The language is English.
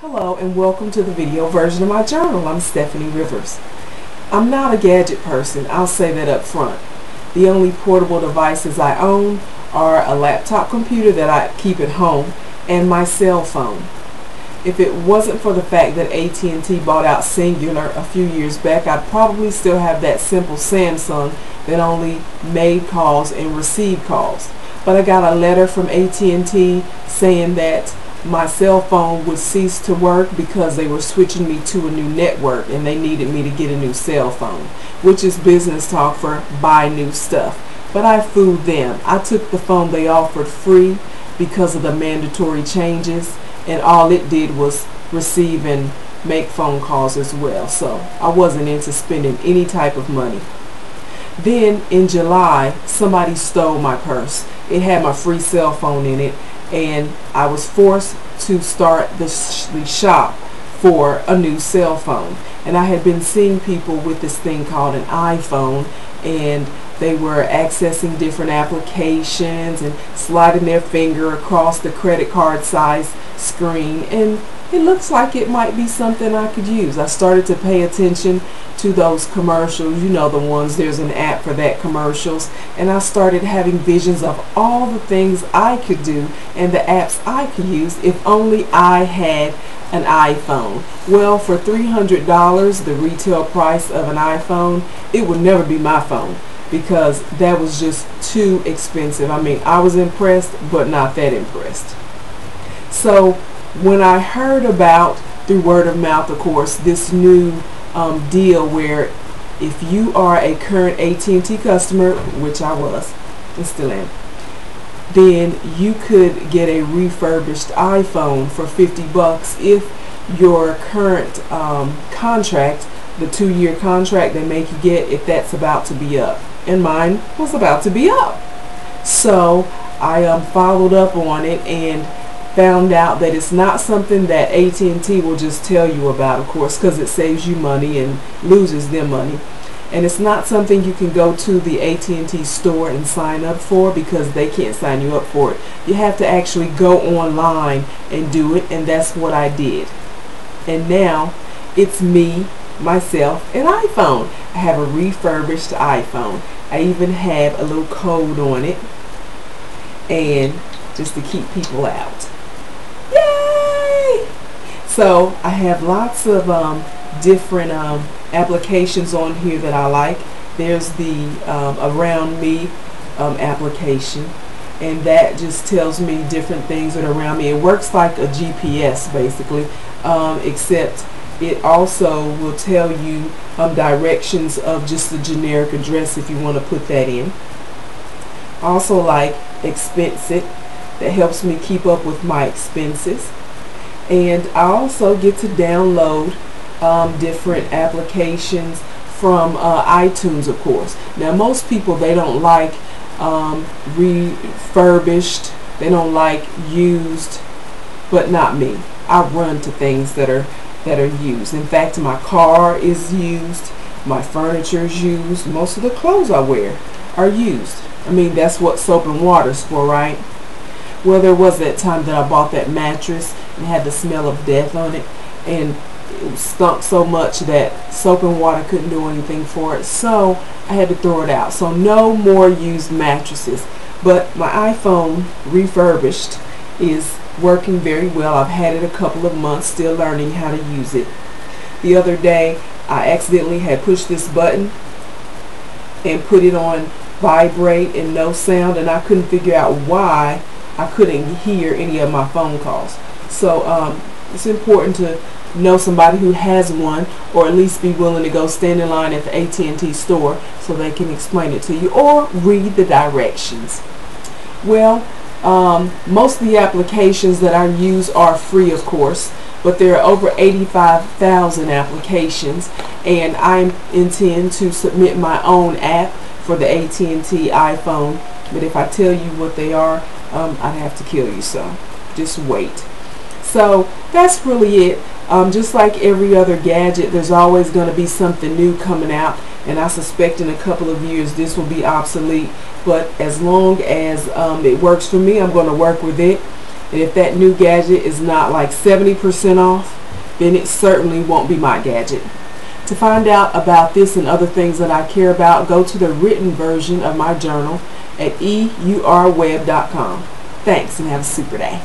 Hello and welcome to the video version of my journal. I'm Stephanie Rivers. I'm not a gadget person, I'll say that up front. The only portable devices I own are a laptop computer that I keep at home and my cell phone. If it wasn't for the fact that AT&T bought out Cingular a few years back, I'd probably still have that simple Samsung that only made calls and received calls. But I got a letter from AT&T saying that my cell phone would cease to work because they were switching me to a new network and they needed me to get a new cell phone, which is business talk for buy new stuff. But I fooled them. I took the phone they offered free because of the mandatory changes, and all it did was receive and make phone calls as well. So I wasn't into spending any type of money. Then in July, somebody stole my purse. It had my free cell phone in it, and I was forced to start the shop for a new cell phone. And I had been seeing people with this thing called an iPhone, and they were accessing different applications and sliding their finger across the credit card size screen, and it looks like it might be something I could use. I started to pay attention to those commercials, you know, the ones, there's an app for that, commercials, and I started having visions of all the things I could do and the apps I could use if only I had an iPhone. Well, for $300, the retail price of an iPhone, it would never be my phone because that was just too expensive. I mean, I was impressed, but not that impressed. So when I heard about, through word of mouth of course, this new deal where if you are a current AT&T customer, which I was and still am, then you could get a refurbished iPhone for 50 bucks if your current contract, the 2-year contract they make you get, if that's about to be up. And mine was about to be up. So I followed up on it and found out that it's not something that AT&T will just tell you about, of course, because it saves you money and loses them money. And it's not something you can go to the AT&T store and sign up for because they can't sign you up for it. You have to actually go online and do it, and that's what I did. And now it's me, myself, and iPhone. I have a refurbished iPhone. I even have a little code on it, and just to keep people out. Yay! So I have lots of different applications on here that I like. There's the Around Me application, and that just tells me different things that are around me. It works like a GPS basically, except it also will tell you directions of just the generic address if you want to put that in. Also like Expense It, that helps me keep up with my expenses. And I also get to download different applications from iTunes, of course. Now most people, they don't like refurbished, they don't like used, but not me. I run to things that are used. In fact, my car is used, my furniture is used, most of the clothes I wear are used. I mean, that's what soap and water's for, right? Well, there was that time that I bought that mattress and had the smell of death on it, and it stunk so much that soap and water couldn't do anything for it, so I had to throw it out. So no more used mattresses. But my iPhone refurbished is working very well. I've had it a couple of months, still learning how to use it. The other day I accidentally had pushed this button and put it on vibrate and no sound, and I couldn't figure out why I couldn't hear any of my phone calls. So it's important to know somebody who has one, or at least be willing to go stand in line at the AT&T store so they can explain it to you, or read the directions. Well, most of the applications that I use are free, of course, but there are over 85,000 applications, and I intend to submit my own app for the AT&T iPhone. But if I tell you what they are, I'd have to kill you, so just wait. So that's really it. Just like every other gadget, there's always going to be something new coming out, and I suspect in a couple of years this will be obsolete. But as long as it works for me, I'm going to work with it. And if that new gadget is not like 70% off, then it certainly won't be my gadget. To find out about this and other things that I care about, go to the written version of my journal at eurweb.com. Thanks and have a super day.